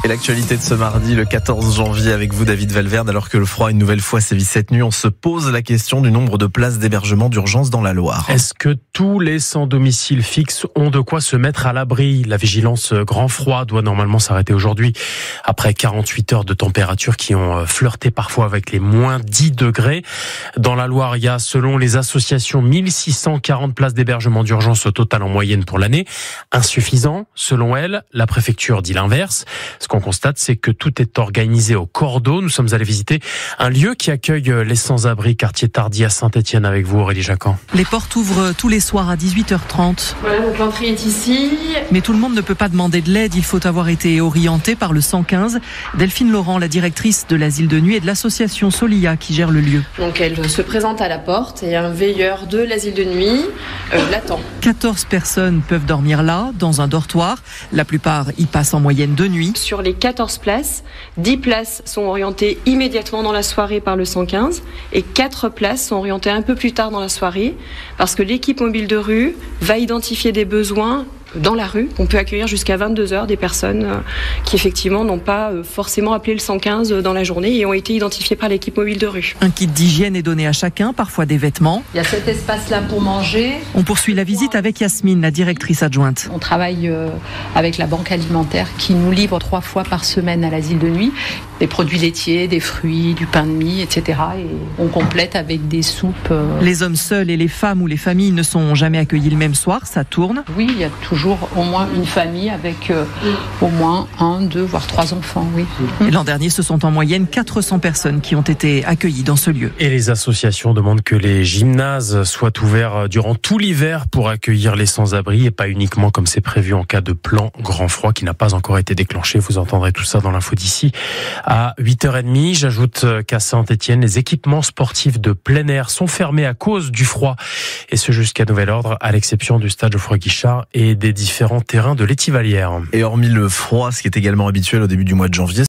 Et l'actualité de ce mardi, le 14 janvier, avec vous, David Valverde, alors que le froid une nouvelle fois sévit cette nuit, on se pose la question du nombre de places d'hébergement d'urgence dans la Loire. Est-ce que tous les sans domicile fixe ont de quoi se mettre à l'abri ? La vigilance grand froid doit normalement s'arrêter aujourd'hui, après 48 heures de température qui ont flirté parfois avec les moins 10 degrés. Dans la Loire, il y a, selon les associations, 1640 places d'hébergement d'urgence au total en moyenne pour l'année. Insuffisant, selon elle. La préfecture dit l'inverse. Ce qu'on constate, c'est que tout est organisé au cordeau. Nous sommes allés visiter un lieu qui accueille les sans-abri, quartier Tardy à Saint-Étienne, avec vous, Aurélie Jacquin. Les portes ouvrent tous les soirs à 18h30. Voilà, donc l'entrée est ici. Mais tout le monde ne peut pas demander de l'aide. Il faut avoir été orienté par le 115. Delphine Laurent, la directrice de l'asile de nuit et de l'association Solia qui gère le lieu. Donc elle se présente à la porte et un veilleur de l'asile de nuit l'attend. 14 personnes peuvent dormir là, dans un dortoir. La plupart y passent en moyenne 2 nuits. Sur les 14 places, 10 places sont orientées immédiatement dans la soirée par le 115 et 4 places sont orientées un peu plus tard dans la soirée parce que l'équipe mobile de rue va identifier des besoins dans la rue. On peut accueillir jusqu'à 22h des personnes qui effectivement n'ont pas forcément appelé le 115 dans la journée et ont été identifiées par l'équipe mobile de rue. Un kit d'hygiène est donné à chacun, parfois des vêtements. Il y a cet espace-là pour manger. On poursuit la visite avec Yasmine, la directrice adjointe. On travaille avec la banque alimentaire qui nous livre 3 fois par semaine à l'asile de nuit des produits laitiers, des fruits, du pain de mie, etc. Et on complète avec des soupes. Les hommes seuls et les femmes ou les familles ne sont jamais accueillis le même soir, ça tourne. Oui, il y a toujours au moins une famille avec au moins 1, 2, voire 3 enfants, oui. Et l'an dernier, ce sont en moyenne 400 personnes qui ont été accueillies dans ce lieu. Et les associations demandent que les gymnases soient ouverts durant tout l'hiver pour accueillir les sans-abri et pas uniquement comme c'est prévu en cas de plan grand froid qui n'a pas encore été déclenché. Vous entendrez tout ça dans l'info d'ici à 8h30. J'ajoute qu'à Saint-Étienne, les équipements sportifs de plein air sont fermés à cause du froid. Et ce jusqu'à nouvel ordre, à l'exception du stade Geoffroy-Guichard et des différents terrains de l'Étivalière. Et hormis le froid, ce qui est également habituel au début du mois de janvier,